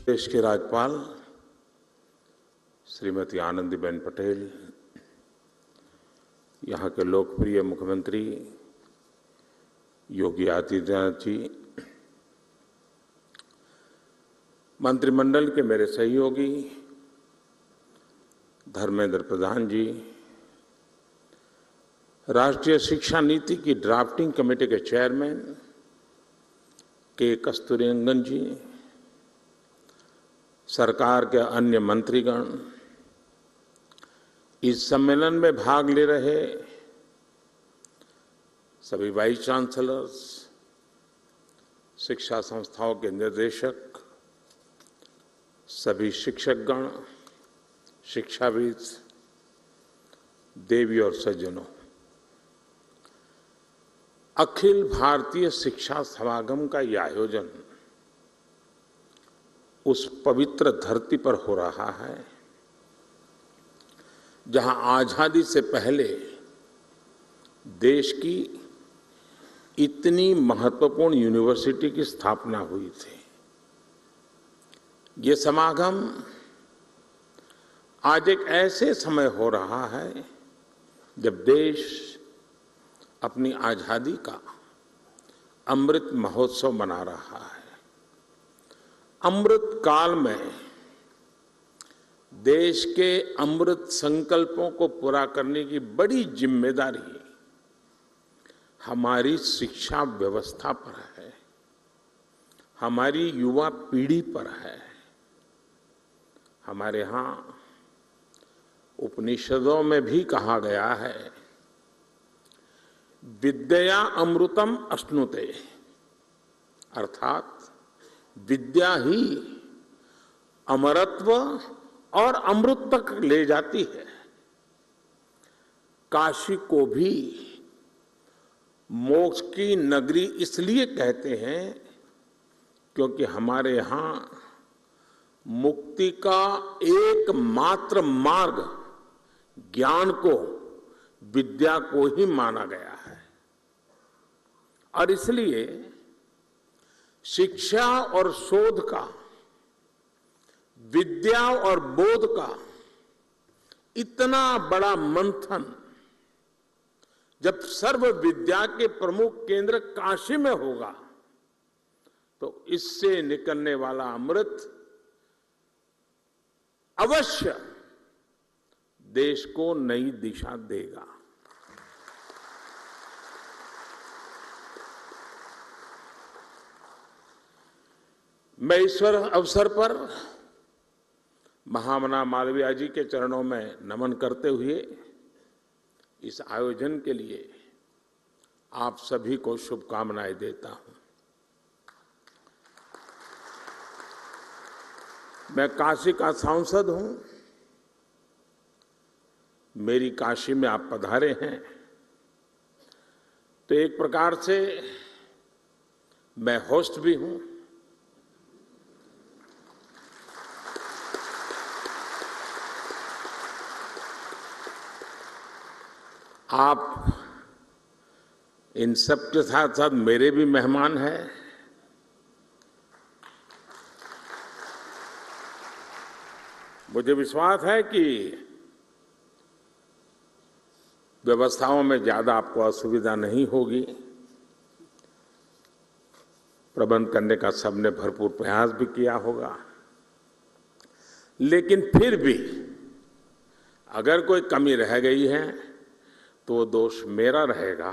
देश के राज्यपाल श्रीमती आनंदीबेन पटेल, यहाँ के लोकप्रिय मुख्यमंत्री योगी आदित्यनाथ जी, मंत्रिमंडल के मेरे सहयोगी धर्मेंद्र प्रधान जी, राष्ट्रीय शिक्षा नीति की ड्राफ्टिंग कमेटी के चेयरमैन के कस्तूरीरंगन जी, सरकार के अन्य मंत्रीगण, इस सम्मेलन में भाग ले रहे सभी वाइस चांसलर्स, शिक्षा संस्थाओं के निर्देशक, सभी शिक्षकगण, शिक्षाविद, देवी और सज्जनों, अखिल भारतीय शिक्षा समागम का यह आयोजन उस पवित्र धरती पर हो रहा है जहां आजादी से पहले देश की इतनी महत्वपूर्ण यूनिवर्सिटी की स्थापना हुई थी। ये समागम आज एक ऐसे समय हो रहा है जब देश अपनी आजादी का अमृत महोत्सव मना रहा है। अमृत काल में देश के अमृत संकल्पों को पूरा करने की बड़ी जिम्मेदारी हमारी शिक्षा व्यवस्था पर है, हमारी युवा पीढ़ी पर है। हमारे यहाँ उपनिषदों में भी कहा गया है, विद्या अमृतम अश्नुते, अर्थात विद्या ही अमरत्व और अमृत तक ले जाती है। काशी को भी मोक्ष की नगरी इसलिए कहते हैं क्योंकि हमारे यहाँ मुक्ति का एकमात्र मार्ग ज्ञान को, विद्या को ही माना गया है। और इसलिए शिक्षा और शोध का, विद्या और बोध का इतना बड़ा मंथन जब सर्व विद्या के प्रमुख केंद्र काशी में होगा तो इससे निकलने वाला अमृत अवश्य देश को नई दिशा देगा। मैं इस अवसर पर महामना मालवीय जी के चरणों में नमन करते हुए इस आयोजन के लिए आप सभी को शुभकामनाएं देता हूं। मैं काशी का सांसद हूं। मेरी काशी में आप पधारे हैं तो एक प्रकार से मैं होस्ट भी हूं। आप इन सब के साथ साथ मेरे भी मेहमान हैं। मुझे विश्वास है कि व्यवस्थाओं में ज्यादा आपको असुविधा नहीं होगी। प्रबंध करने का सबने भरपूर प्रयास भी किया होगा, लेकिन फिर भी अगर कोई कमी रह गई है तो वो दोष मेरा रहेगा।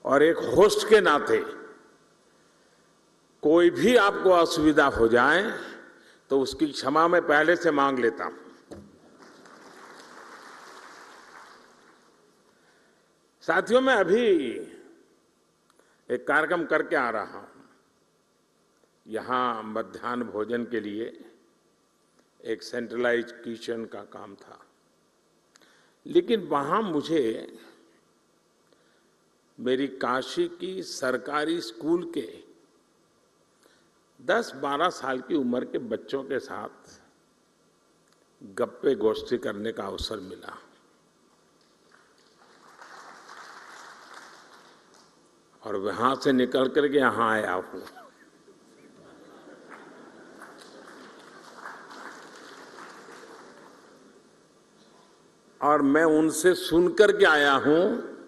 और एक होस्ट के नाते कोई भी आपको असुविधा हो जाए तो उसकी क्षमा मैं पहले से मांग लेता हूं। साथियों, मैं अभी एक कार्यक्रम करके आ रहा हूं। यहां मध्याह्न भोजन के लिए एक सेंट्रलाइज्ड किचन का काम था, लेकिन वहां मुझे मेरी काशी की सरकारी स्कूल के 10-12 साल की उम्र के बच्चों के साथ गप्पे गोष्ठी करने का अवसर मिला। और वहां से निकल करके यहां आया हूं। और मैं उनसे सुनकर के आया हूं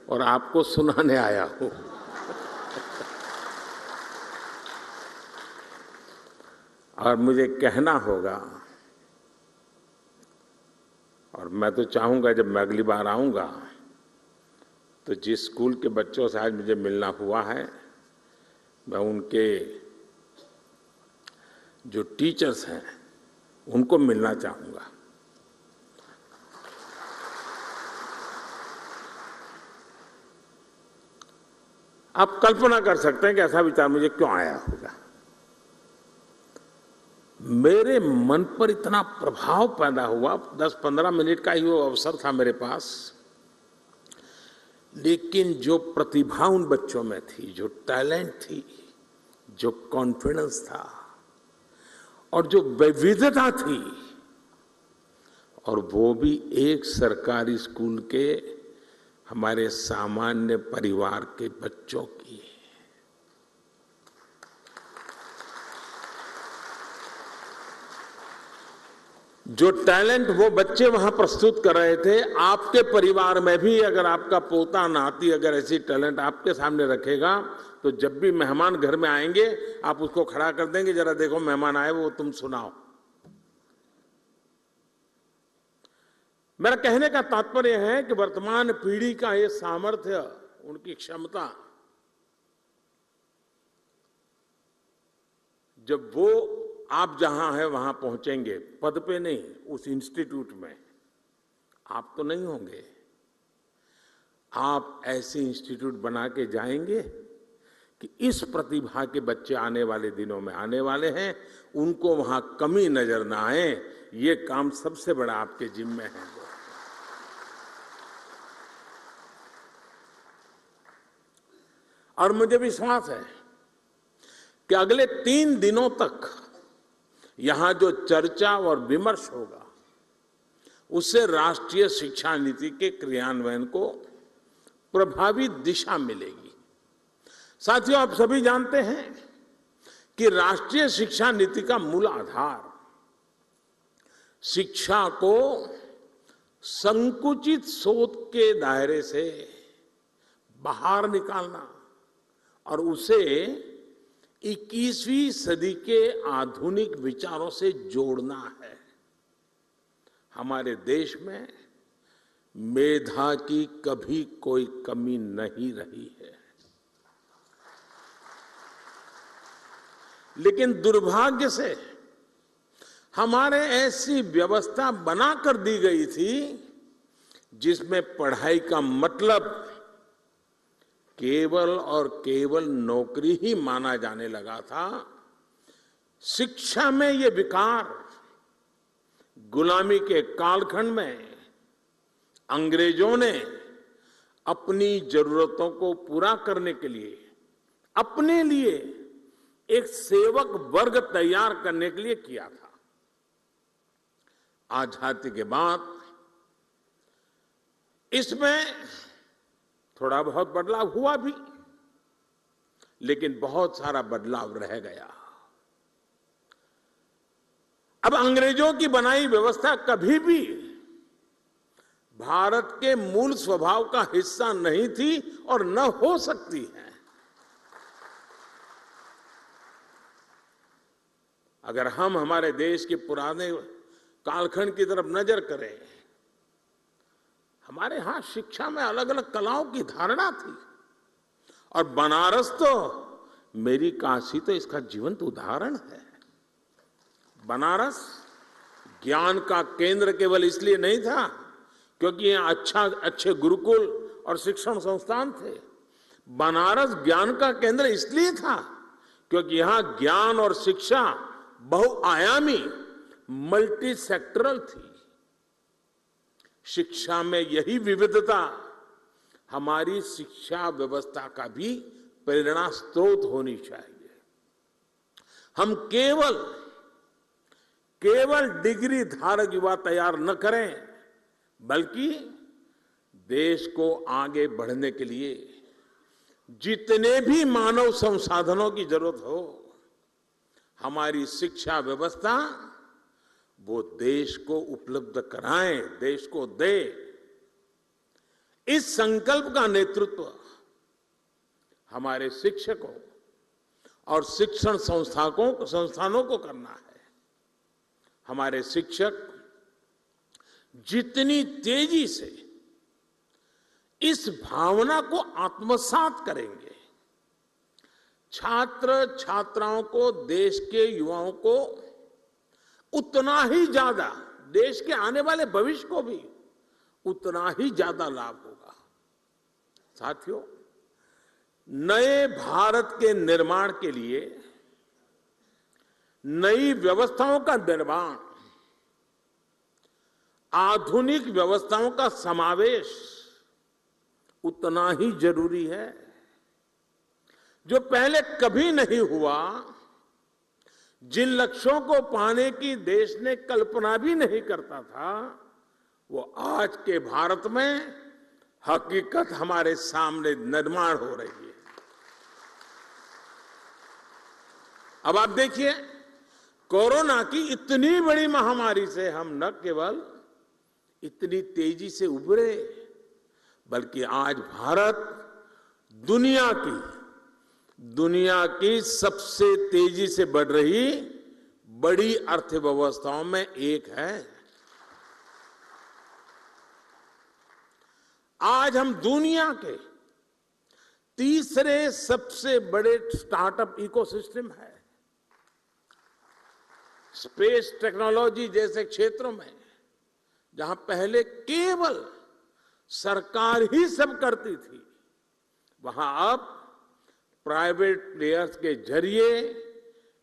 और आपको सुनाने आया हूं। और मुझे कहना होगा, और मैं तो चाहूंगा जब मैं अगली बार आऊंगा तो जिस स्कूल के बच्चों से आज मुझे मिलना हुआ है, मैं उनके जो टीचर्स हैं उनको मिलना चाहूंगा। आप कल्पना कर सकते हैं कि ऐसा विचार मुझे क्यों आया होगा। मेरे मन पर इतना प्रभाव पैदा हुआ, 10-15 मिनट का ही वो अवसर था मेरे पास, लेकिन जो प्रतिभा उन बच्चों में थी, जो टैलेंट थी, जो कॉन्फिडेंस था और जो विविधता थी, और वो भी एक सरकारी स्कूल के हमारे सामान्य परिवार के बच्चों की। जो टैलेंट वो बच्चे वहां प्रस्तुत कर रहे थे, आपके परिवार में भी अगर आपका पोता नाती अगर ऐसी टैलेंट आपके सामने रखेगा, तो जब भी मेहमान घर में आएंगे आप उसको खड़ा कर देंगे, जरा देखो मेहमान आए वो तुम सुनाओ। मेरा कहने का तात्पर्य है कि वर्तमान पीढ़ी का ये सामर्थ्य, उनकी क्षमता, जब वो आप जहां हैं वहां पहुंचेंगे, पद पे नहीं, उस इंस्टीट्यूट में, आप तो नहीं होंगे, आप ऐसे इंस्टीट्यूट बना के जाएंगे कि इस प्रतिभा के बच्चे आने वाले दिनों में आने वाले हैं, उनको वहां कमी नजर ना आए। ये काम सबसे बड़ा आपके जिम्मे है। और मुझे विश्वास है कि अगले 3 दिनों तक यहां जो चर्चा और विमर्श होगा, उससे राष्ट्रीय शिक्षा नीति के क्रियान्वयन को प्रभावी दिशा मिलेगी। साथियों, आप सभी जानते हैं कि राष्ट्रीय शिक्षा नीति का मूल आधार शिक्षा को संकुचित सोच के दायरे से बाहर निकालना और उसे 21वीं सदी के आधुनिक विचारों से जोड़ना है। हमारे देश में मेधा की कभी कोई कमी नहीं रही है, लेकिन दुर्भाग्य से हमारे ऐसी व्यवस्था बनाकर दी गई थी जिसमें पढ़ाई का मतलब केवल और केवल नौकरी ही माना जाने लगा था। शिक्षा में ये विकार गुलामी के कालखंड में अंग्रेजों ने अपनी जरूरतों को पूरा करने के लिए अपने लिए एक सेवक वर्ग तैयार करने के लिए किया था। आजादी के बाद इसमें थोड़ा बहुत बदलाव हुआ भी, लेकिन बहुत सारा बदलाव रह गया। अब अंग्रेजों की बनाई व्यवस्था कभी भी भारत के मूल स्वभाव का हिस्सा नहीं थी और न हो सकती है। अगर हम हमारे देश के पुराने कालखंड की तरफ नजर करें, हमारे यहां शिक्षा में अलग अलग कलाओं की धारणा थी, और बनारस तो, मेरी काशी तो इसका जीवंत उदाहरण है। बनारस ज्ञान का केंद्र केवल इसलिए नहीं था क्योंकि यहाँ अच्छे गुरुकुल और शिक्षण संस्थान थे। बनारस ज्ञान का केंद्र इसलिए था क्योंकि यहाँ ज्ञान और शिक्षा बहुआयामी, मल्टी सेक्टरल थी। शिक्षा में यही विविधता हमारी शिक्षा व्यवस्था का भी प्रेरणा स्रोत होनी चाहिए। हम केवल डिग्री धारक युवा तैयार न करें, बल्कि देश को आगे बढ़ने के लिए जितने भी मानव संसाधनों की जरूरत हो, हमारी शिक्षा व्यवस्था वो देश को उपलब्ध कराए, देश को दे। इस संकल्प का नेतृत्व हमारे शिक्षकों और शिक्षण संस्थानों को करना है। हमारे शिक्षक जितनी तेजी से इस भावना को आत्मसात करेंगे, छात्र छात्राओं को, देश के युवाओं को उतना ही ज्यादा, देश के आने वाले भविष्य को भी उतना ही ज्यादा लाभ होगा। साथियों, नए भारत के निर्माण के लिए नई व्यवस्थाओं का निर्माण, आधुनिक व्यवस्थाओं का समावेश उतना ही जरूरी है। जो पहले कभी नहीं हुआ, जिन लक्ष्यों को पाने की देश ने कल्पना भी नहीं करता था, वो आज के भारत में हकीकत हमारे सामने निर्माण हो रही है। अब आप देखिए, कोरोना की इतनी बड़ी महामारी से हम न केवल इतनी तेजी से उभरे, बल्कि आज भारत दुनिया की सबसे तेजी से बढ़ रही बड़ी अर्थव्यवस्थाओं में एक है। आज हम दुनिया के तीसरे सबसे बड़े स्टार्टअप इकोसिस्टम है। स्पेस टेक्नोलॉजी जैसे क्षेत्रों में, जहां पहले केवल सरकार ही सब करती थी, वहां अब प्राइवेट प्लेयर्स के जरिए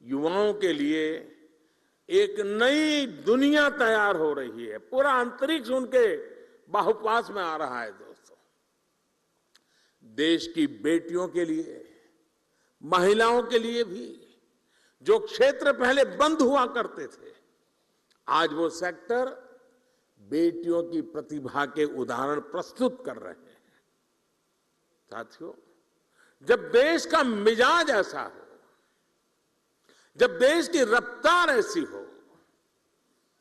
युवाओं के लिए एक नई दुनिया तैयार हो रही है। पूरा अंतरिक्ष उनके बाहुपास में आ रहा है। दोस्तों, देश की बेटियों के लिए, महिलाओं के लिए भी जो क्षेत्र पहले बंद हुआ करते थे, आज वो सेक्टर बेटियों की प्रतिभा के उदाहरण प्रस्तुत कर रहे हैं। साथियों, जब देश का मिजाज ऐसा हो, जब देश की रफ्तार ऐसी हो,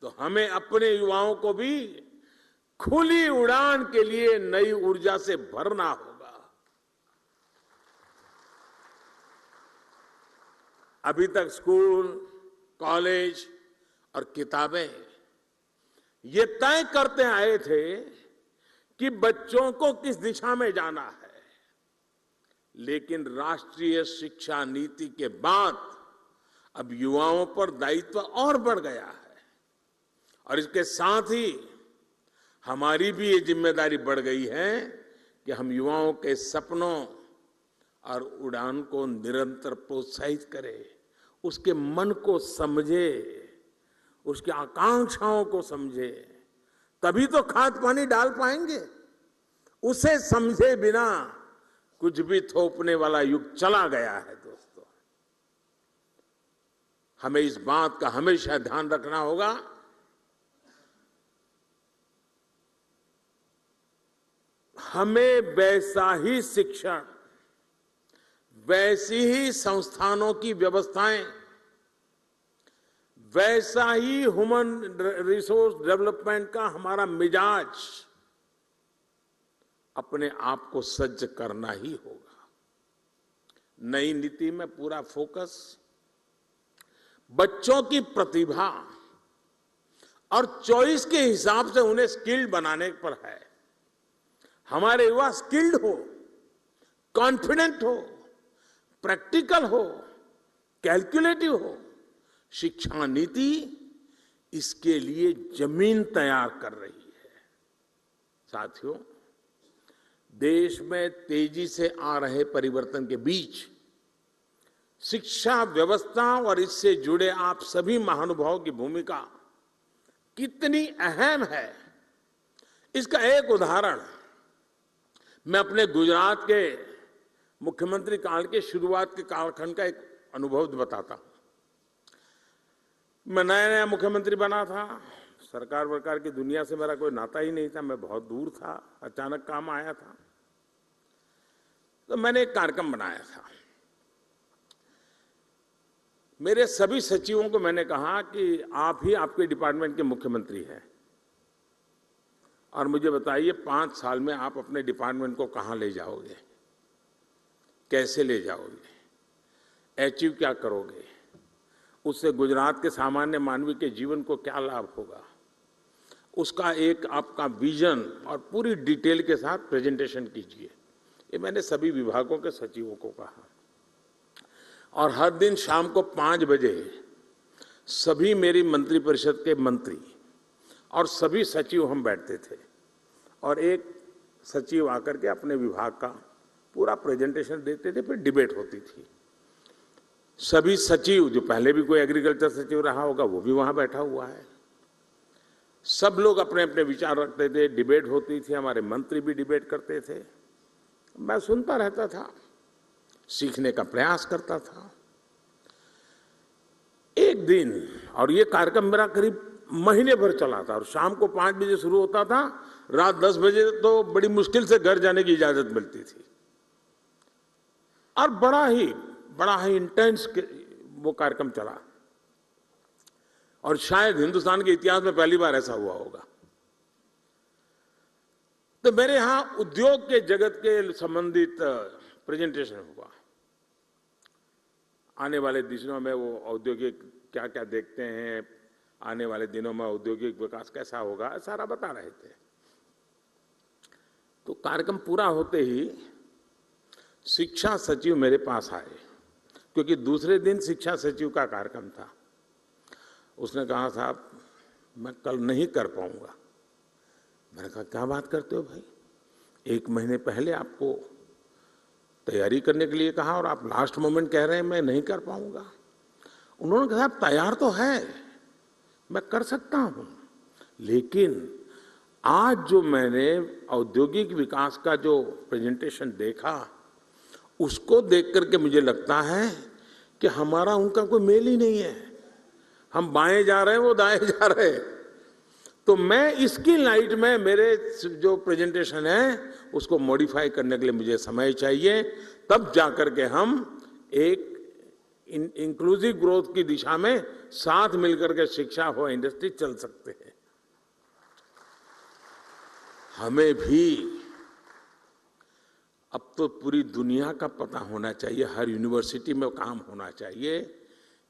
तो हमें अपने युवाओं को भी खुली उड़ान के लिए नई ऊर्जा से भरना होगा। अभी तक स्कूल, कॉलेज और किताबें ये तय करते आए थे कि बच्चों को किस दिशा में जाना है, लेकिन राष्ट्रीय शिक्षा नीति के बाद अब युवाओं पर दायित्व और बढ़ गया है, और इसके साथ ही हमारी भी ये जिम्मेदारी बढ़ गई है कि हम युवाओं के सपनों और उड़ान को निरंतर प्रोत्साहित करें, उसके मन को समझे, उसकी आकांक्षाओं को समझे, तभी तो खाद पानी डाल पाएंगे। उसे समझे बिना कुछ भी थोपने वाला युग चला गया है। दोस्तों, हमें इस बात का हमेशा ध्यान रखना होगा, हमें वैसा ही शिक्षण, वैसी ही संस्थानों की व्यवस्थाएं, वैसा ही ह्यूमन रिसोर्स डेवलपमेंट का हमारा मिजाज अपने आप को सज्ज करना ही होगा। नई नीति में पूरा फोकस बच्चों की प्रतिभा और चॉइस के हिसाब से उन्हें स्किल्ड बनाने पर है। हमारे युवा स्किल्ड हो, कॉन्फिडेंट हो, प्रैक्टिकल हो, कैलकुलेटिव हो। शिक्षा नीति इसके लिए जमीन तैयार कर रही है। साथियों, देश में तेजी से आ रहे परिवर्तन के बीच शिक्षा व्यवस्था और इससे जुड़े आप सभी महानुभावों की भूमिका कितनी अहम है, इसका एक उदाहरण मैं अपने गुजरात के मुख्यमंत्री काल के शुरुआत के कालखंड का एक अनुभव बताता हूं। मैं नया नया मुख्यमंत्री बना था, सरकार वरकार की दुनिया से मेरा कोई नाता ही नहीं था, मैं बहुत दूर था, अचानक काम आया था। तो मैंने एक कार्यक्रम बनाया था। मेरे सभी सचिवों को मैंने कहा कि आप ही आपके डिपार्टमेंट के मुख्यमंत्री हैं और मुझे बताइए 5 साल में आप अपने डिपार्टमेंट को कहां ले जाओगे, कैसे ले जाओगे, अचीव क्या करोगे, उससे गुजरात के सामान्य मानवी के जीवन को क्या लाभ होगा, उसका एक आपका विजन और पूरी डिटेल के साथ प्रेजेंटेशन कीजिए। ये मैंने सभी विभागों के सचिवों को कहा और हर दिन शाम को 5 बजे सभी मेरी मंत्रिपरिषद के मंत्री और सभी सचिव हम बैठते थे और एक सचिव आकर के अपने विभाग का पूरा प्रेजेंटेशन देते थे, फिर डिबेट होती थी। सभी सचिव, जो पहले भी कोई एग्रीकल्चर सचिव रहा होगा वो भी वहां बैठा हुआ है, सब लोग अपने अपने विचार रखते थे, डिबेट होती थी, हमारे मंत्री भी डिबेट करते थे। मैं सुनता रहता था, सीखने का प्रयास करता था। एक दिन, और ये कार्यक्रम मेरा करीब महीने भर चला था और शाम को 5 बजे शुरू होता था, रात 10 बजे तो बड़ी मुश्किल से घर जाने की इजाजत मिलती थी और बड़ा ही इंटेंस वो कार्यक्रम चला और शायद हिंदुस्तान के इतिहास में पहली बार ऐसा हुआ होगा। तो मेरे यहां उद्योग के जगत के संबंधित प्रेजेंटेशन हुआ। आने वाले दिनों में वो औद्योगिक क्या क्या देखते हैं, आने वाले दिनों में औद्योगिक विकास कैसा होगा, सारा बता रहे थे। तो कार्यक्रम पूरा होते ही शिक्षा सचिव मेरे पास आए, क्योंकि दूसरे दिन शिक्षा सचिव का कार्यक्रम था। उसने कहा, साहब मैं कल नहीं कर पाऊंगा। मैंने कहा, क्या बात करते हो भाई, 1 महीने पहले आपको तैयारी करने के लिए कहा और आप लास्ट मोमेंट कह रहे हैं मैं नहीं कर पाऊंगा। उन्होंने कहा, तैयार तो है, मैं कर सकता हूं, लेकिन आज जो मैंने औद्योगिक विकास का जो प्रेजेंटेशन देखा, उसको देख करके मुझे लगता है कि हमारा उनका कोई मेल ही नहीं है। हम बाएं जा रहे हैं, वो दाएं जा रहे हैं। तो मैं इसकी लाइट में मेरे जो प्रेजेंटेशन है उसको मॉडिफाई करने के लिए मुझे समय चाहिए, तब जाकर के हम एक इंक्लूसिव ग्रोथ की दिशा में साथ मिलकर के शिक्षा हो, इंडस्ट्री चल सकते हैं। हमें भी अब तो पूरी दुनिया का पता होना चाहिए, हर यूनिवर्सिटी में काम होना चाहिए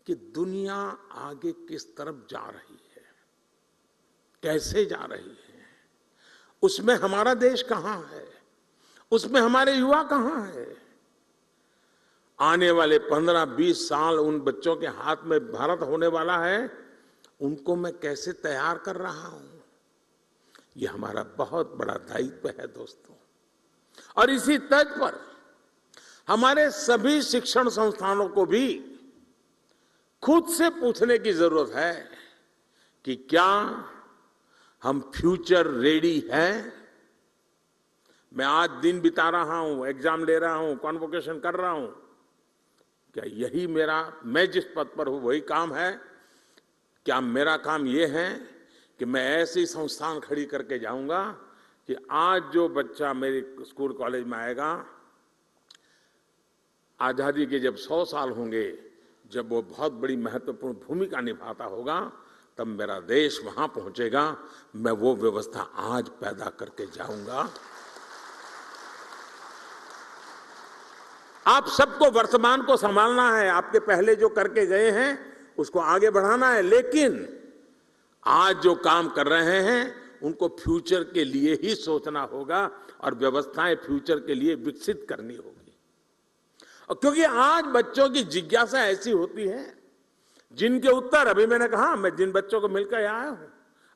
कि दुनिया आगे किस तरफ जा रही है, कैसे जा रही है, उसमें हमारा देश कहां है, उसमें हमारे युवा कहां है। आने वाले 15-20 साल उन बच्चों के हाथ में भारत होने वाला है, उनको मैं कैसे तैयार कर रहा हूं, यह हमारा बहुत बड़ा दायित्व है दोस्तों। और इसी तर्ज पर हमारे सभी शिक्षण संस्थानों को भी खुद से पूछने की जरूरत है कि क्या हम फ्यूचर रेडी हैं। मैं आज दिन बिता रहा हूं, एग्जाम ले रहा हूं, कॉन्वोकेशन कर रहा हूं, क्या यही मैं जिस पद पर हूं वही काम है? क्या मेरा काम यह है कि मैं ऐसी संस्थान खड़ी करके जाऊंगा कि आज जो बच्चा मेरे स्कूल कॉलेज में आएगा, आजादी के जब 100 साल होंगे, जब वो बहुत बड़ी महत्वपूर्ण भूमिका निभाता होगा, तब मेरा देश वहां पहुंचेगा। मैं वो व्यवस्था आज पैदा करके जाऊंगा। आप सबको वर्तमान को संभालना है, आपके पहले जो करके गए हैं उसको आगे बढ़ाना है, लेकिन आज जो काम कर रहे हैं उनको फ्यूचर के लिए ही सोचना होगा और व्यवस्थाएं फ्यूचर के लिए विकसित करनी होगी। और क्योंकि आज बच्चों की जिज्ञासा ऐसी होती है जिनके उत्तर, अभी मैंने कहा, मैं जिन बच्चों को मिलकर आया हूं,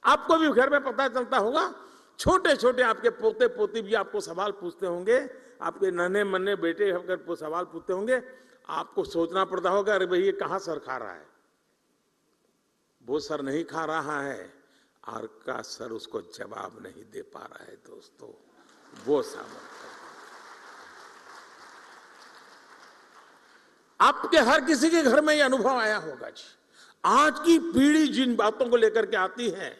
आपको भी घर में पता चलता होगा, छोटे छोटे आपके पोते पोती भी आपको सवाल पूछते होंगे, आपके नन्हे मन्ने बेटे अगर सवाल पूछते होंगे, आपको सोचना पड़ता होगा, अरे भाई ये कहां सर खा रहा है, वो सर नहीं खा रहा है, आर का सर उसको जवाब नहीं दे पा रहा है। दोस्तों, वो सामर्थ्य आपके हर किसी के घर में ये अनुभव आया होगा जी। आज की पीढ़ी जिन बातों को लेकर के आती है,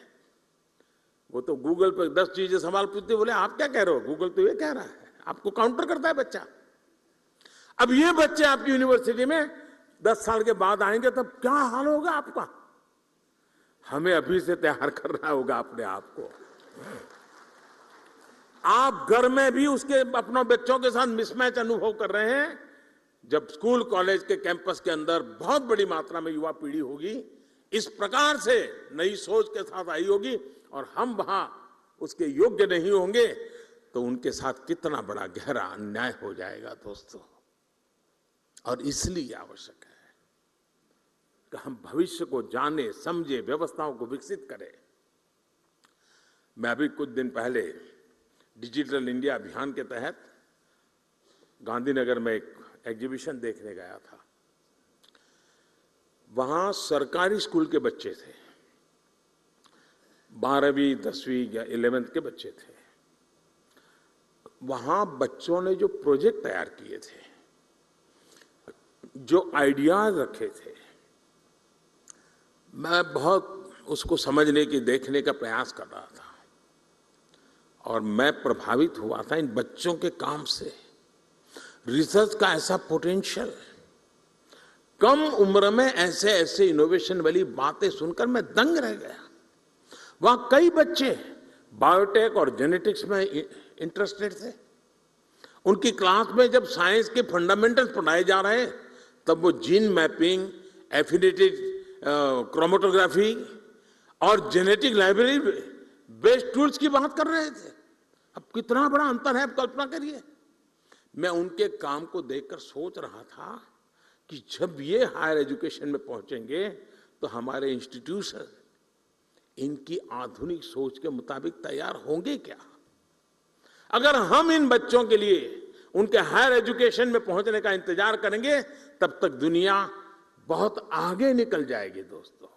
वो तो गूगल पर 10 चीजें सवाल पूछते, बोले आप क्या कह रहे हो, गूगल तो ये कह रहा है, आपको काउंटर करता है बच्चा। अब ये बच्चे आपकी यूनिवर्सिटी में 10 साल के बाद आएंगे तब क्या हाल होगा आपका? हमें अभी से तैयार करना होगा अपने आप को। आप घर में भी उसके अपने बच्चों के साथ मिसमैच अनुभव कर रहे हैं। जब स्कूल कॉलेज के कैंपस के अंदर बहुत बड़ी मात्रा में युवा पीढ़ी होगी, इस प्रकार से नई सोच के साथ आई होगी और हम वहां उसके योग्य नहीं होंगे, तो उनके साथ कितना बड़ा गहरा अन्याय हो जाएगा दोस्तों। और इसलिए आवश्यक है कि हम भविष्य को जाने, समझे, व्यवस्थाओं को विकसित करें। मैं अभी कुछ दिन पहले डिजिटल इंडिया अभियान के तहत गांधीनगर में एक एग्जीबिशन देखने गया था। वहां सरकारी स्कूल के बच्चे थे, 12वीं 10वीं या 11th के बच्चे थे। वहां बच्चों ने जो प्रोजेक्ट तैयार किए थे, जो आइडियाज रखे थे, मैं बहुत उसको समझने की, देखने का प्रयास कर रहा था और मैं प्रभावित हुआ था इन बच्चों के काम से। रिसर्च का ऐसा पोटेंशियल, कम उम्र में ऐसे ऐसे इनोवेशन वाली बातें सुनकर मैं दंग रह गया। वहां कई बच्चे बायोटेक और जेनेटिक्स में इंटरेस्टेड थे। उनकी क्लास में जब साइंस के फंडामेंटल्स पढ़ाए जा रहे हैं, तब वो जीन मैपिंग, एफिनिटी क्रोमेटोग्राफी और जेनेटिक लाइब्रेरी बेस्ड टूल्स की बात कर रहे थे। अब कितना बड़ा अंतर है, आप कल्पना करिए। मैं उनके काम को देखकर सोच रहा था कि जब ये हायर एजुकेशन में पहुंचेंगे तो हमारे इंस्टीट्यूशन इनकी आधुनिक सोच के मुताबिक तैयार होंगे क्या? अगर हम इन बच्चों के लिए उनके हायर एजुकेशन में पहुंचने का इंतजार करेंगे, तब तक दुनिया बहुत आगे निकल जाएगी दोस्तों।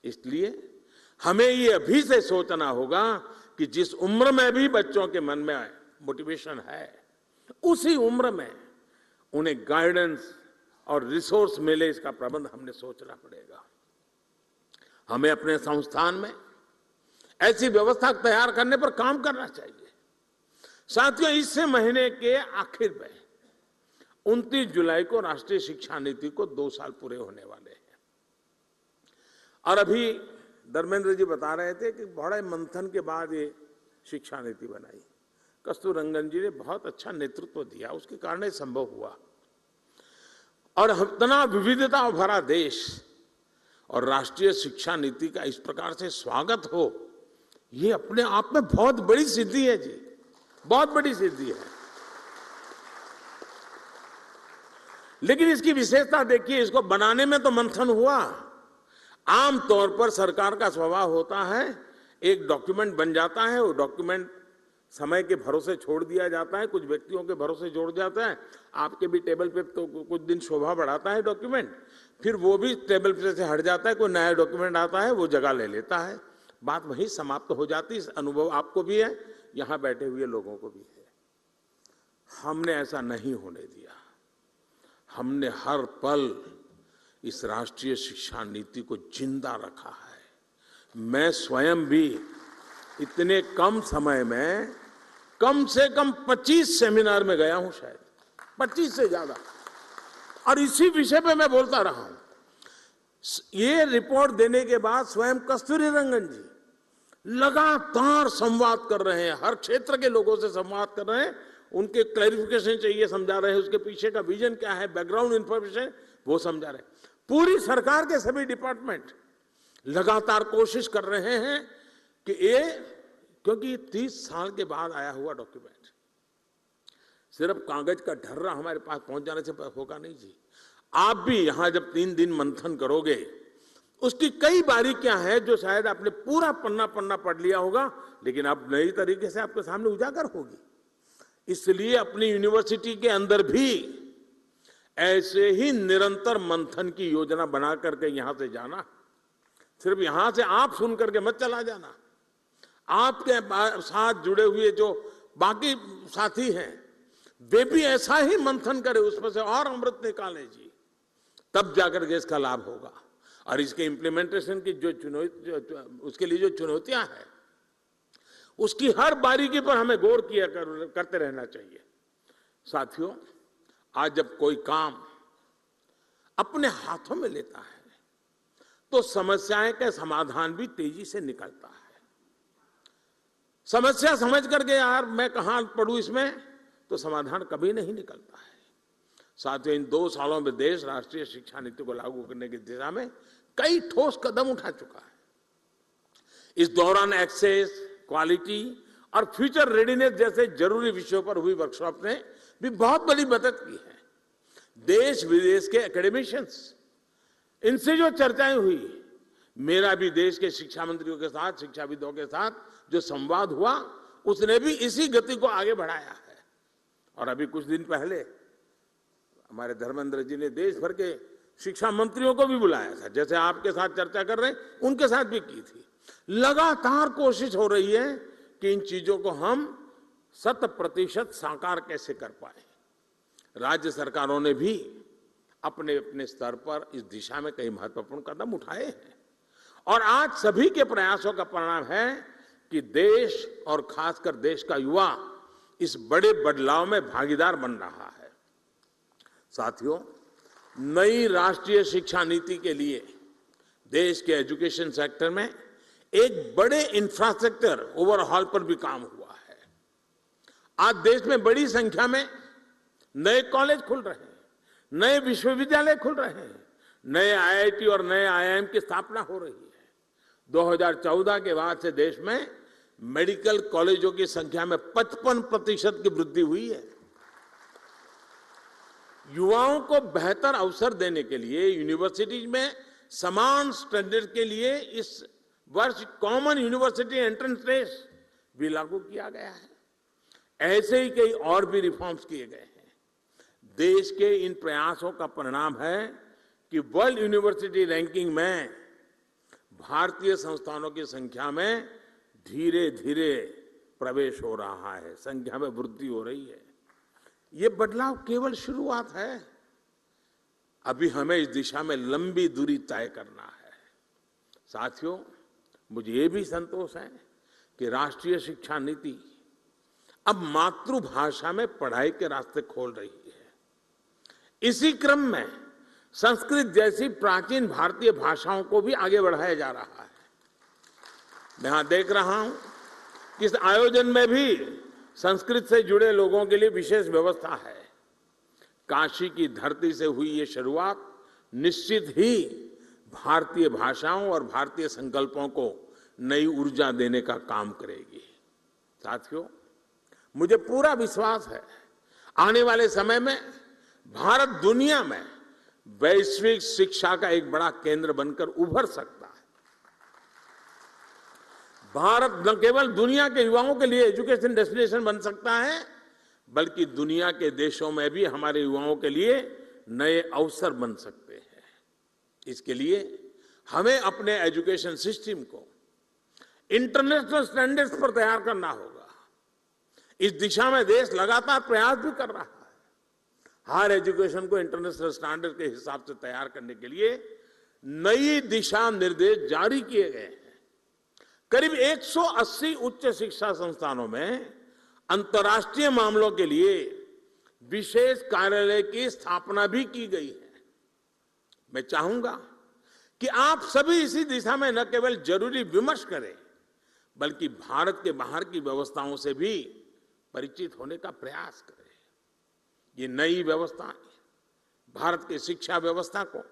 इसलिए हमें ये अभी से सोचना होगा कि जिस उम्र में भी बच्चों के मन में मोटिवेशन है, उसी उम्र में उन्हें गाइडेंस और रिसोर्स मिले, इसका प्रबंध हमने सोचना पड़ेगा। हमें अपने संस्थान में ऐसी व्यवस्था तैयार करने पर काम करना चाहिए। साथियों, इस महीने के आखिर में 29 जुलाई को राष्ट्रीय शिक्षा नीति को 2 साल पूरे होने वाले हैं। और अभी धर्मेंद्र जी बता रहे थे कि बड़े मंथन के बाद ये शिक्षा नीति बनाई। कस्तूररंगन जी ने बहुत अच्छा नेतृत्व दिया, उसके कारण ये संभव हुआ। और इतना विविधता भरा देश और राष्ट्रीय शिक्षा नीति का इस प्रकार से स्वागत हो, ये अपने आप में बहुत बड़ी सिद्धि है जी, बहुत बड़ी सिद्धि है। लेकिन इसकी विशेषता देखिए, इसको बनाने में तो मंथन हुआ। आमतौर पर सरकार का स्वभाव होता है, एक डॉक्यूमेंट बन जाता है, वो डॉक्यूमेंट समय के भरोसे छोड़ दिया जाता है, कुछ व्यक्तियों के भरोसे जोड़ जाता है। आपके भी टेबल पे तो कुछ दिन शोभा बढ़ाता है डॉक्यूमेंट, फिर वो भी टेबल पे से हट जाता है, कोई नया डॉक्यूमेंट आता है, वो जगह ले लेता है, बात वहीं समाप्त हो जाती है। अनुभव आपको भी है, यहां बैठे हुए लोगों को भी है। हमने ऐसा नहीं होने दिया। हमने हर पल इस राष्ट्रीय शिक्षा नीति को जिंदा रखा है। मैं स्वयं भी इतने कम समय में कम से कम 25 सेमिनार में गया हूं, शायद 25 से ज्यादा, और इसी विषय पे मैं बोलता रहा हूं। ये रिपोर्ट देने के बाद स्वयं कस्तूररंगन जी लगातार संवाद कर रहे हैं, हर क्षेत्र के लोगों से संवाद कर रहे हैं, उनके क्लैरिफिकेशन चाहिए समझा रहे हैं, उसके पीछे का विजन क्या है, बैकग्राउंड इंफॉर्मेशन वो समझा रहे हैं। पूरी सरकार के सभी डिपार्टमेंट लगातार कोशिश कर रहे हैं कि ये, क्योंकि 30 साल के बाद आया हुआ डॉक्यूमेंट सिर्फ कागज का ढर्रा हमारे पास पहुंच जाने से होगा नहीं जी। आप भी यहां जब 3 दिन मंथन करोगे, उसकी कई बारीकियां हैं जो शायद आपने पूरा पन्ना पढ़ लिया होगा, लेकिन अब नई तरीके से आपके सामने उजागर होगी। इसलिए अपनी यूनिवर्सिटी के अंदर भी ऐसे ही निरंतर मंथन की योजना बना करके यहां से जाना। सिर्फ यहां से आप सुन करके मत चला जाना, आपके साथ जुड़े हुए जो बाकी साथी हैं वे भी ऐसा ही मंथन करें, उसमें से और अमृत निकालें जी, तब जाकर के इसका लाभ होगा। और इसके इम्प्लीमेंटेशन की जो उसके लिए जो चुनौतियां हैं, उसकी हर बारीकी पर हमें गौर करते रहना चाहिए। साथियों, आज जब कोई काम अपने हाथों में लेता है तो समस्याएं का समाधान भी तेजी से निकलता है। समस्या समझ करके यार मैं कहां पढ़ूं इसमें, तो समाधान कभी नहीं निकलता है। साथियों, इन 2 सालों में देश राष्ट्रीय शिक्षा नीति को लागू करने की दिशा में कई ठोस कदम उठा चुका है। इस दौरान एक्सेस, क्वालिटी और फ्यूचर रेडीनेस जैसे जरूरी विषयों पर हुई वर्कशॉप ने भी बहुत बड़ी मदद की है। देश विदेश के एकेडमिशियंस, इनसे जो चर्चाएं हुई, मेरा भी देश के शिक्षा मंत्रियों के साथ, शिक्षाविदों के साथ जो संवाद हुआ, उसने भी इसी गति को आगे बढ़ाया है। और अभी कुछ दिन पहले हमारे धर्मेंद्र जी ने देश भर के शिक्षा मंत्रियों को भी बुलाया था, जैसे आपके साथ चर्चा कर रहे हैं उनके साथ भी की थी। लगातार कोशिश हो रही है कि इन चीजों को हम 100% साकार कैसे कर पाए। राज्य सरकारों ने भी अपने अपने स्तर पर इस दिशा में कई महत्वपूर्ण कदम उठाए हैं और आज सभी के प्रयासों का परिणाम है कि देश और खासकर देश का युवा इस बड़े बदलाव में भागीदार बन रहा है। साथियों, नई राष्ट्रीय शिक्षा नीति के लिए देश के एजुकेशन सेक्टर में एक बड़े इंफ्रास्ट्रक्चर ओवरहॉल पर भी काम हुआ है। आज देश में बड़ी संख्या में नए कॉलेज खुल रहे हैं, नए विश्वविद्यालय खुल रहे हैं, नए आईआईटी और नए आईआईएम की स्थापना हो रही है। 2014 के बाद से देश में मेडिकल कॉलेजों की संख्या में 55% की वृद्धि हुई है। युवाओं को बेहतर अवसर देने के लिए यूनिवर्सिटीज में समान स्टैंडर्ड के लिए इस वर्ष कॉमन यूनिवर्सिटी एंट्रेंस टेस्ट भी लागू किया गया है। ऐसे ही कई और भी रिफॉर्म्स किए गए हैं। देश के इन प्रयासों का परिणाम है कि वर्ल्ड यूनिवर्सिटी रैंकिंग में भारतीय संस्थानों की संख्या में धीरे धीरे प्रवेश हो रहा है, संख्या में वृद्धि हो रही है। ये बदलाव केवल शुरुआत है, अभी हमें इस दिशा में लंबी दूरी तय करना है। साथियों, मुझे ये भी संतोष है कि राष्ट्रीय शिक्षा नीति अब मातृभाषा में पढ़ाई के रास्ते खोल रही है। इसी क्रम में संस्कृत जैसी प्राचीन भारतीय भाषाओं को भी आगे बढ़ाया जा रहा है। मैं यहां देख रहा हूं कि इस आयोजन में भी संस्कृत से जुड़े लोगों के लिए विशेष व्यवस्था है। काशी की धरती से हुई ये शुरुआत निश्चित ही भारतीय भाषाओं और भारतीय संकल्पों को नई ऊर्जा देने का काम करेगी। साथियों, मुझे पूरा विश्वास है आने वाले समय में भारत दुनिया में वैश्विक शिक्षा का एक बड़ा केंद्र बनकर उभर सकता है। भारत न केवल दुनिया के युवाओं के लिए एजुकेशन डेस्टिनेशन बन सकता है, बल्कि दुनिया के देशों में भी हमारे युवाओं के लिए नए अवसर बन सकते हैं। इसके लिए हमें अपने एजुकेशन सिस्टम को इंटरनेशनल स्टैंडर्ड्स पर तैयार करना होगा। इस दिशा में देश लगातार प्रयास भी कर रहा है। हायर एजुकेशन को इंटरनेशनल स्टैंडर्ड के हिसाब से तैयार करने के लिए नई दिशा निर्देश जारी किए गए हैं। करीब 180 उच्च शिक्षा संस्थानों में अंतर्राष्ट्रीय मामलों के लिए विशेष कार्यालय की स्थापना भी की गई है। मैं चाहूंगा कि आप सभी इसी दिशा में न केवल जरूरी विमर्श करें, बल्कि भारत के बाहर की व्यवस्थाओं से भी परिचित होने का प्रयास करें। ये नई व्यवस्थाएं भारत की शिक्षा व्यवस्था को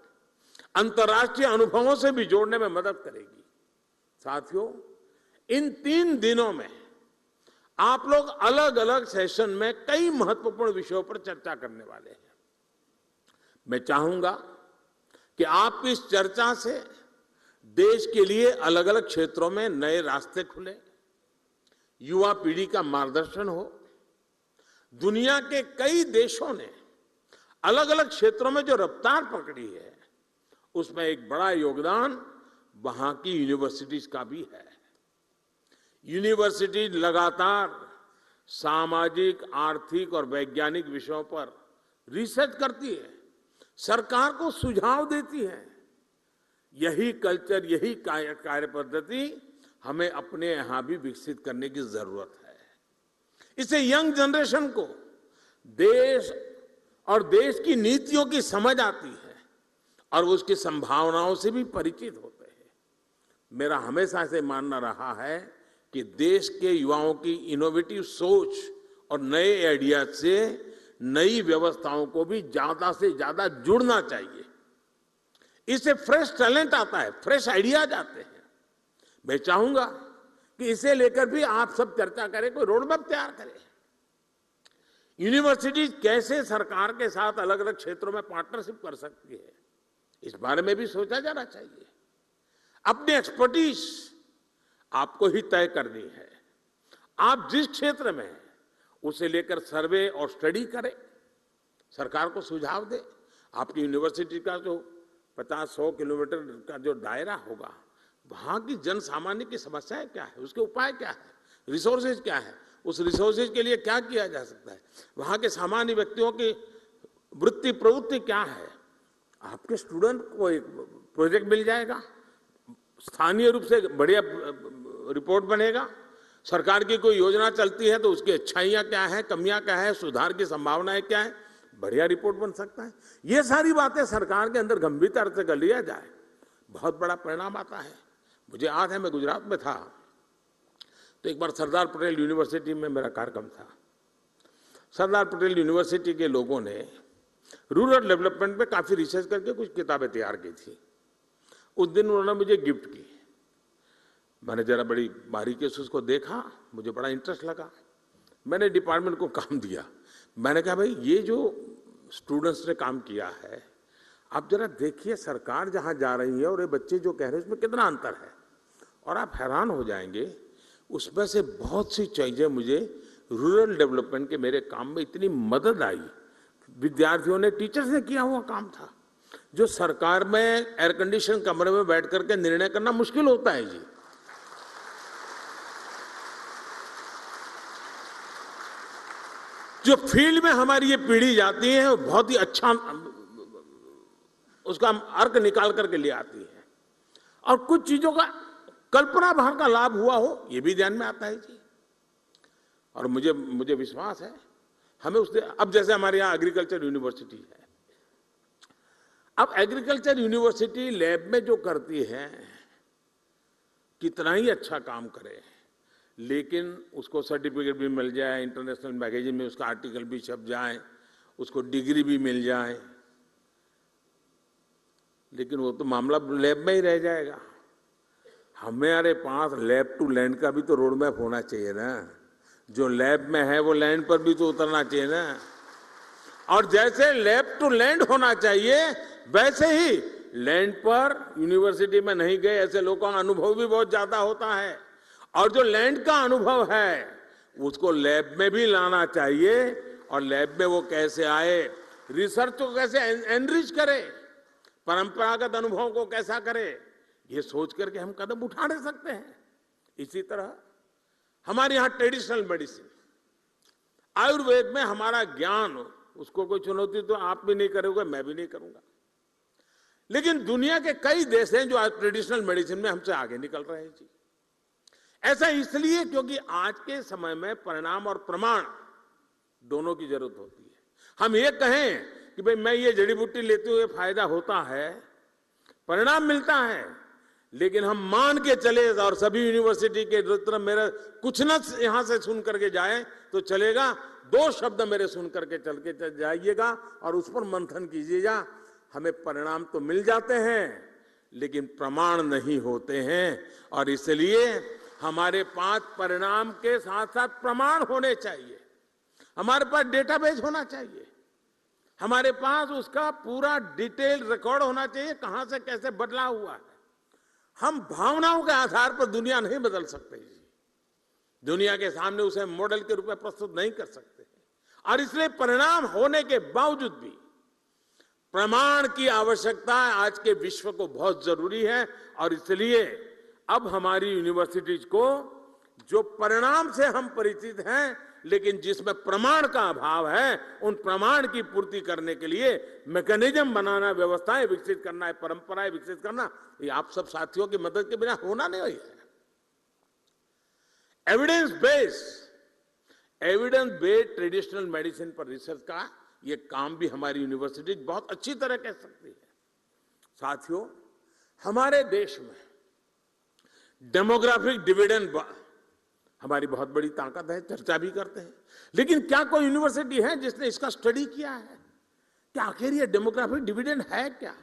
अंतर्राष्ट्रीय अनुभवों से भी जोड़ने में मदद करेगी। साथियों, इन 3 दिनों में आप लोग अलग अलग सेशन में कई महत्वपूर्ण विषयों पर चर्चा करने वाले हैं। मैं चाहूंगा कि आपकी इस चर्चा से देश के लिए अलग अलग क्षेत्रों में नए रास्ते खुले, युवा पीढ़ी का मार्गदर्शन हो। दुनिया के कई देशों ने अलग अलग क्षेत्रों में जो रफ्तार पकड़ी है, उसमें एक बड़ा योगदान वहां की यूनिवर्सिटीज का भी है। यूनिवर्सिटी लगातार सामाजिक, आर्थिक और वैज्ञानिक विषयों पर रिसर्च करती है, सरकार को सुझाव देती है। यही कल्चर, यही कार्य पद्धति हमें अपने यहां भी विकसित करने की जरूरत है। इससे यंग जनरेशन को देश और देश की नीतियों की समझ आती है और उसकी संभावनाओं से भी परिचित होते हैं। मेरा हमेशा से मानना रहा है कि देश के युवाओं की इनोवेटिव सोच और नए आइडिया से नई व्यवस्थाओं को भी ज्यादा से ज्यादा जुड़ना चाहिए। इससे फ्रेश टैलेंट आता है, फ्रेश आइडियाज आते हैं। मैं चाहूंगा कि इसे लेकर भी आप सब चर्चा करें, कोई रोड मैप तैयार करें। यूनिवर्सिटी कैसे सरकार के साथ अलग अलग क्षेत्रों में पार्टनरशिप कर सकती है, इस बारे में भी सोचा जाना चाहिए। अपनी एक्सपर्टीज आपको ही तय करनी है। आप जिस क्षेत्र में हैं उसे लेकर सर्वे और स्टडी करें, सरकार को सुझाव दें। आपकी यूनिवर्सिटी का जो 50-100 किलोमीटर का जो दायरा होगा, वहां की जन सामान्य की समस्याएं क्या है, उसके उपाय क्या है, रिसोर्सेज क्या है, उस रिसोर्सेज के लिए क्या किया जा सकता है, वहां के सामान्य व्यक्तियों की वृत्ति प्रवृत्ति क्या है। आपके स्टूडेंट को एक प्रोजेक्ट मिल जाएगा, स्थानीय रूप से बढ़िया रिपोर्ट बनेगा। सरकार की कोई योजना चलती है तो उसकी अच्छाइयां क्या है, कमियां क्या है, सुधार की संभावनाएं क्या है, बढ़िया रिपोर्ट बन सकता है। ये सारी बातें सरकार के अंदर गंभीरता से कर लिया जाए, बहुत बड़ा परिणाम आता है। मुझे याद है, मैं गुजरात में था तो एक बार सरदार पटेल यूनिवर्सिटी में मेरा कार्यक्रम था। सरदार पटेल यूनिवर्सिटी के लोगों ने रूरल डेवलपमेंट पे काफी रिसर्च करके कुछ किताबें तैयार की थी। उस दिन उन्होंने मुझे गिफ्ट की। मैंने जरा बड़ी बारीकी से उसको देखा, मुझे बड़ा इंटरेस्ट लगा। मैंने डिपार्टमेंट को काम दिया। मैंने कहा, भाई ये जो स्टूडेंट्स ने काम किया है, आप जरा देखिए सरकार जहां जा रही है और ये बच्चे जो कह रहे हैं उसमें कितना अंतर है, और आप हैरान हो जाएंगे। उसमें से बहुत सी चीजें मुझे रूरल डेवलपमेंट के मेरे काम में इतनी मदद आई। विद्यार्थियों ने, टीचर्स ने किया हुआ काम था, जो सरकार में एयर कंडीशन कमरे में बैठ करके निर्णय करना मुश्किल होता है जी। जो फील्ड में हमारी ये पीढ़ी जाती है वो बहुत ही अच्छा उसका अर्क निकाल करके ले आती है, और कुछ चीजों का कल्पना भार का लाभ हुआ हो ये भी ध्यान में आता है जी। और मुझे विश्वास है हमें उससे, अब जैसे हमारे यहाँ एग्रीकल्चर यूनिवर्सिटी है, अब एग्रीकल्चर यूनिवर्सिटी लैब में जो करती है कितना ही अच्छा काम करे, लेकिन उसको सर्टिफिकेट भी मिल जाए, इंटरनेशनल मैगजीन में उसका आर्टिकल भी छप जाए, उसको डिग्री भी मिल जाए, लेकिन वो तो मामला लैब में ही रह जाएगा। हमारे पास लैब टू लैंड का भी तो रोड मैप होना चाहिए ना। जो लैब में है वो लैंड पर भी तो उतरना चाहिए ना। और जैसे लैब टू लैंड होना चाहिए, वैसे ही लैंड पर यूनिवर्सिटी में नहीं गए ऐसे लोगों का अनुभव भी बहुत ज्यादा होता है, और जो लैंड का अनुभव है उसको लैब में भी लाना चाहिए। और लैब में वो कैसे आए, रिसर्च को कैसे एनरिच करे, परंपरागत अनुभव को कैसा करे, ये सोच करके हम कदम उठा नहीं सकते हैं। इसी तरह हमारे यहाँ ट्रेडिशनल मेडिसिन, आयुर्वेद में हमारा ज्ञान, उसको कोई चुनौती तो आप भी नहीं करोगे, मैं भी नहीं करूंगा, लेकिन दुनिया के कई देश हैं जो आज ट्रेडिशनल मेडिसिन में हमसे आगे निकल रहे हैं जी। ऐसा इसलिए क्योंकि आज के समय में परिणाम और प्रमाण दोनों की जरूरत होती है। हम ये कहें कि भाई मैं ये जड़ी बूटी लेते हुए फायदा होता है, परिणाम मिलता है, लेकिन हम मान के चले और सभी यूनिवर्सिटी के तरफ मेरा कुछ न यहां से सुन करके जाए तो चलेगा, 2 शब्द मेरे सुन करके चल के जाइएगा और उस पर मंथन कीजिएगा। हमें परिणाम तो मिल जाते हैं लेकिन प्रमाण नहीं होते हैं, और इसलिए हमारे पास परिणाम के साथ साथ प्रमाण होने चाहिए। हमारे पास डेटाबेस होना चाहिए, हमारे पास उसका पूरा डिटेल रिकॉर्ड होना चाहिए, कहां से कैसे बदला हुआ है। हम भावनाओं के आधार पर दुनिया नहीं बदल सकते जी, दुनिया के सामने उसे मॉडल के रूप में प्रस्तुत नहीं कर सकते, और इसलिए परिणाम होने के बावजूद भी प्रमाण की आवश्यकता आज के विश्व को बहुत जरूरी है। और इसलिए अब हमारी यूनिवर्सिटीज को जो परिणाम से हम परिचित हैं लेकिन जिसमें प्रमाण का अभाव है, उन प्रमाण की पूर्ति करने के लिए मैकेनिज्म बनाना, व्यवस्थाएं विकसित करना है, परंपराएं विकसित करना, ये आप सब साथियों की मदद के बिना होना नहीं है। एविडेंस बेस्ड ट्रेडिशनल मेडिसिन पर रिसर्च का ये काम भी हमारी यूनिवर्सिटी बहुत अच्छी तरह कर सकती है। साथियों, हमारे देश में डेमोग्राफिक डिविडेंड हमारी बहुत बड़ी ताकत है, चर्चा भी करते हैं, लेकिन क्या कोई यूनिवर्सिटी है जिसने इसका स्टडी किया है कि आखिर ये डेमोग्राफिक डिविडेंड है क्या?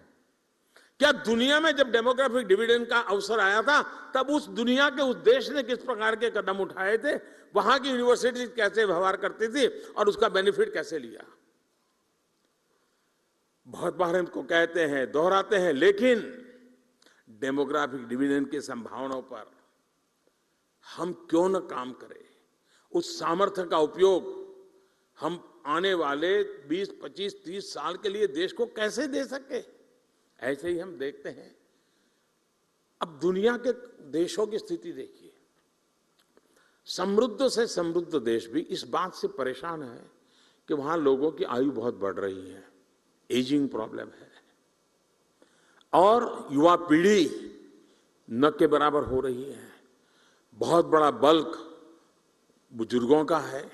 क्या दुनिया में जब डेमोग्राफिक डिविडेंड का अवसर आया था तब उस दुनिया के उस देश ने किस प्रकार के कदम उठाए थे, वहां की यूनिवर्सिटी कैसे व्यवहार करती थी और उसका बेनिफिट कैसे लिया? बहुत बार इनको कहते हैं, दोहराते हैं, लेकिन डेमोग्राफिक डिविडेंड की संभावनाओं पर हम क्यों न काम करें? उस सामर्थ्य का उपयोग हम आने वाले 20, 25, 30 साल के लिए देश को कैसे दे सके? ऐसे ही हम देखते हैं, अब दुनिया के देशों की स्थिति देखिए। समृद्ध से समृद्ध देश भी इस बात से परेशान है कि वहां लोगों की आयु बहुत बढ़ रही है, एजिंग प्रॉब्लम है, और युवा पीढ़ी न के बराबर हो रही है। बहुत बड़ा बल्क बुजुर्गों का है,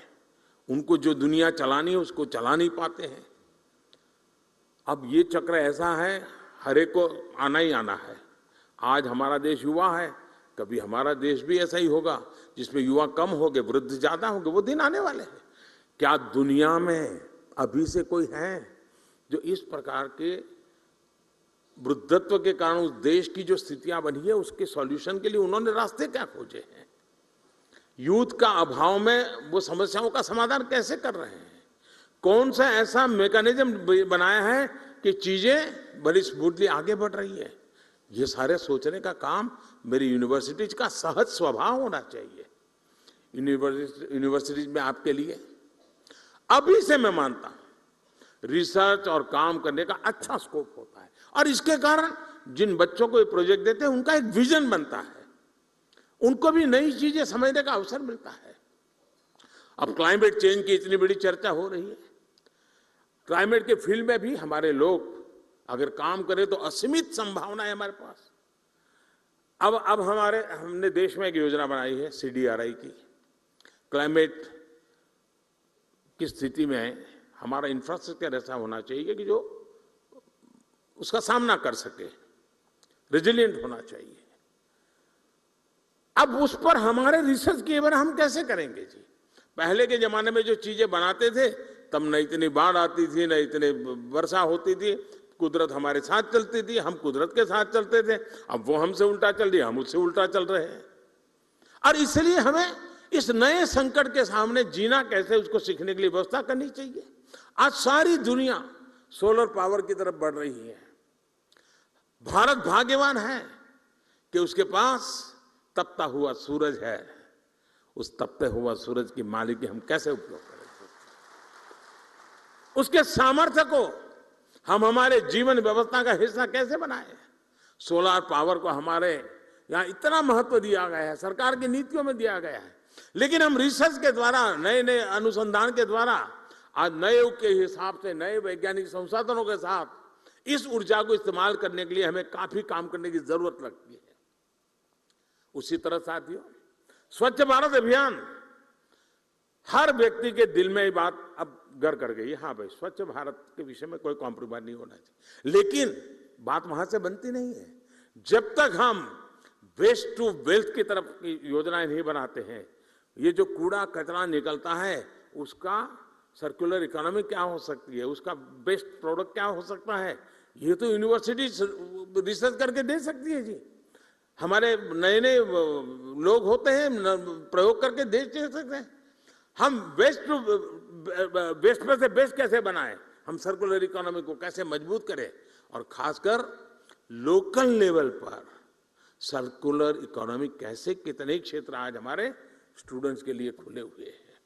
उनको जो दुनिया चलानी है उसको चला नहीं पाते हैं। अब ये चक्र ऐसा है, हर एक को आना ही आना है। आज हमारा देश युवा है, कभी हमारा देश भी ऐसा ही होगा जिसमें युवा कम होंगे, वृद्ध ज्यादा होंगे। वो दिन आने वाले हैं। क्या दुनिया में अभी से कोई है जो इस प्रकार के वृद्धत्व के कारण उस देश की जो स्थितियां बनी है उसके सॉल्यूशन के लिए उन्होंने रास्ते क्या खोजे हैं? यूथ का अभाव में वो समस्याओं का समाधान कैसे कर रहे हैं? कौन सा ऐसा मैकेनिज्म बनाया है कि चीजें बड़ी स्मूथली आगे बढ़ रही है? ये सारे सोचने का काम मेरी यूनिवर्सिटीज का सहज स्वभाव होना चाहिए। यूनिवर्सिटीज में आपके लिए अभी से मैं मानता हूं रिसर्च और काम करने का अच्छा स्कोप होता है, और इसके कारण जिन बच्चों को ये प्रोजेक्ट देते हैं उनका एक विजन बनता है, उनको भी नई चीजें समझने का अवसर मिलता है। अब क्लाइमेट चेंज की इतनी बड़ी चर्चा हो रही है, क्लाइमेट के फील्ड में भी हमारे लोग अगर काम करें तो असीमित संभावना है हमारे पास। अब हमने देश में एक योजना बनाई है CDRI की। क्लाइमेट की स्थिति में हमारा इंफ्रास्ट्रक्चर ऐसा होना चाहिए कि जो उसका सामना कर सके, रेजिलिएंट होना चाहिए। अब उस पर हमारे रिसर्च किए बिना हम कैसे करेंगे जी? पहले के जमाने में जो चीजें बनाते थे तब न इतनी बाढ़ आती थी, न इतने वर्षा होती थी, कुदरत हमारे साथ चलती थी, हम कुदरत के साथ चलते थे। अब वो हमसे उल्टा चल रही है, हम उससे उल्टा चल रहे हैं। और इसलिए हमें इस नए संकट के सामने जीना कैसे, उसको सीखने के लिए व्यवस्था करनी चाहिए। आज सारी दुनिया सोलर पावर की तरफ बढ़ रही है। भारत भाग्यवान है कि उसके पास तपता हुआ सूरज है। उस तपते हुआ सूरज की मालिकी हम कैसे उपयोग करें? उसके सामर्थ्य को हम हमारे जीवन व्यवस्था का हिस्सा कैसे बनाएं? सोलर पावर को हमारे यहां इतना महत्व दिया गया है, सरकार की नीतियों में दिया गया है, लेकिन हम रिसर्च के द्वारा, नए नए अनुसंधान के द्वारा, आज नए युग के हिसाब से नए वैज्ञानिक संसाधनों के साथ इस ऊर्जा को इस्तेमाल करने के लिए हमें काफी काम करने की जरूरत लगती है। उसी तरह साथियों, स्वच्छ भारत अभियान, हर व्यक्ति के दिल में ये बात अब घर कर गई है, हाँ भाई स्वच्छ भारत के विषय में कोई कॉम्प्रोमाइज नहीं होना चाहिए। लेकिन बात वहां से बनती नहीं है जब तक हम वेस्ट टू वेल्थ की तरफ योजनाएं नहीं बनाते हैं। ये जो कूड़ा कचरा निकलता है उसका सर्कुलर इकोनॉमी क्या हो सकती है, उसका बेस्ट प्रोडक्ट क्या हो सकता है, ये तो यूनिवर्सिटी रिसर्च करके दे सकती है जी। हमारे नए नए लोग होते हैं, प्रयोग करके दे सकते हैं। हम वेस्ट में से बेस्ट कैसे बनाएं, हम सर्कुलर इकोनॉमी को कैसे मजबूत करें, और खासकर लोकल लेवल पर सर्कुलर इकोनॉमी कैसे, कितने क्षेत्र आज हमारे स्टूडेंट्स के लिए खुले हुए हैं।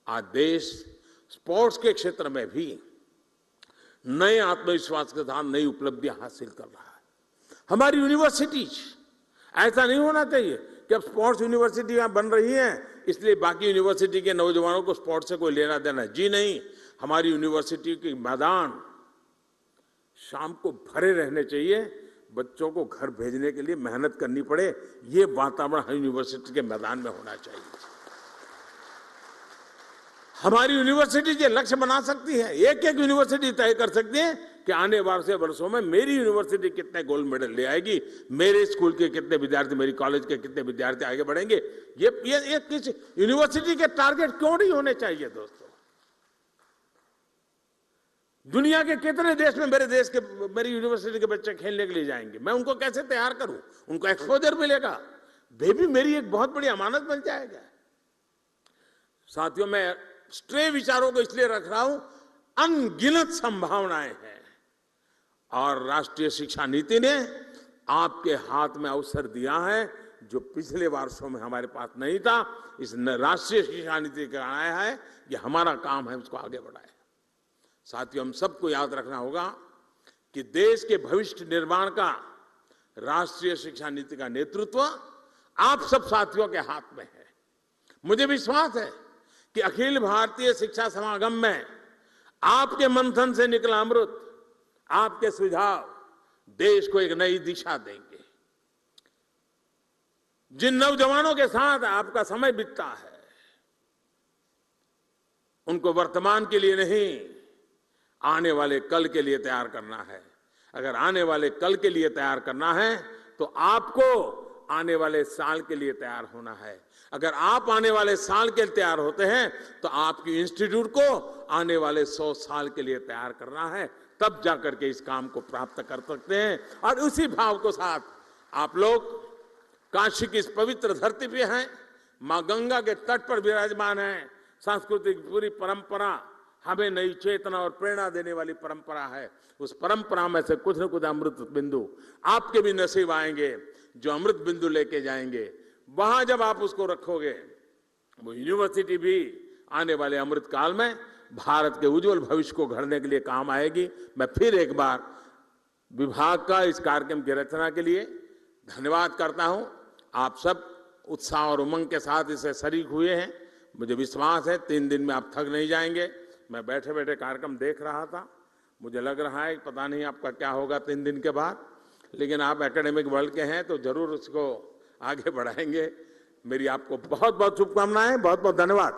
आज देश स्पोर्ट्स के क्षेत्र में भी नए आत्मविश्वास के साथ नई उपलब्धियां हासिल कर रहा है। हमारी यूनिवर्सिटीज, ऐसा नहीं होना चाहिए कि अब स्पोर्ट्स यूनिवर्सिटी बन रही है इसलिए बाकी यूनिवर्सिटी के नौजवानों को स्पोर्ट्स से कोई लेना देना, जी नहीं। हमारी यूनिवर्सिटी के मैदान शाम को भरे रहने चाहिए, बच्चों को घर भेजने के लिए मेहनत करनी पड़े, ये वातावरण हर यूनिवर्सिटी के मैदान में होना चाहिए। हमारी यूनिवर्सिटी ये लक्ष्य बना सकती है, एक एक यूनिवर्सिटी तय कर सकती है कि आने वाले वर्षों में मेरी यूनिवर्सिटी कितने गोल्ड मेडल ले आएगी, मेरे स्कूल के कितने विद्यार्थी, मेरी कॉलेज के कितने विद्यार्थी आगे बढ़ेंगे। ये किस यूनिवर्सिटी के टारगेट क्यों नहीं होने चाहिए दोस्तों? दुनिया के कितने देश में मेरी यूनिवर्सिटी के बच्चे खेलने के लिए जाएंगे, मैं उनको कैसे तैयार करूं? उनको एक्सपोजर मिलेगा, वे भी मेरी एक बहुत बड़ी अमानत बन जाएगा। साथियों, मैं स्ट्रे विचारों को इसलिए रख रहा हूं, अनगिनत संभावनाएं हैं और राष्ट्रीय शिक्षा नीति ने आपके हाथ में अवसर दिया है जो पिछले वर्षों में हमारे पास नहीं था। इस राष्ट्रीय शिक्षा नीति का आया है, ये हमारा काम है उसको आगे बढ़ाए। साथियों, हम सबको याद रखना होगा कि देश के भविष्य निर्माण का राष्ट्रीय शिक्षा नीति का नेतृत्व आप सब साथियों के हाथ में है। मुझे विश्वास है कि अखिल भारतीय शिक्षा समागम में आपके मंथन से निकला अमृत, आपके सुझाव देश को एक नई दिशा देंगे। जिन नौजवानों के साथ आपका समय बीतता है, उनको वर्तमान के लिए नहीं, आने वाले कल के लिए तैयार करना है। अगर आने वाले कल के लिए तैयार करना है तो आपको आने वाले साल के लिए तैयार होना है। अगर आप आने वाले साल के लिए तैयार होते हैं तो आपकी इंस्टीट्यूट को आने वाले 100 साल के लिए तैयार करना है, तब जाकर के इस काम को प्राप्त कर सकते हैं। और उसी भाव को साथ आप लोग काशी की इस पवित्र धरती पे हैं, मां गंगा के तट पर विराजमान हैं। सांस्कृतिक पूरी परंपरा हमें नई चेतना और प्रेरणा देने वाली परंपरा है। उस परंपरा में से कुछ न कुछ अमृत बिंदु आपके भी नसीब आएंगे, जो अमृत बिंदु लेके जाएंगे। वहां जब आप उसको रखोगे, वो यूनिवर्सिटी भी आने वाले अमृत काल में भारत के उज्जवल भविष्य को गढ़ने के लिए काम आएगी। मैं फिर एक बार विभाग का इस कार्यक्रम की रचना के लिए धन्यवाद करता हूं। आप सब उत्साह और उमंग के साथ इससे शरीक हुए हैं। मुझे विश्वास है 3 दिन में आप थक नहीं जाएंगे। मैं बैठे बैठे कार्यक्रम देख रहा था, मुझे लग रहा है पता नहीं आपका क्या होगा 3 दिन के बाद, लेकिन आप एकेडमिक वर्ल्ड के हैं तो जरूर उसको आगे बढ़ाएंगे। मेरी आपको बहुत बहुत शुभकामनाएं, बहुत बहुत धन्यवाद।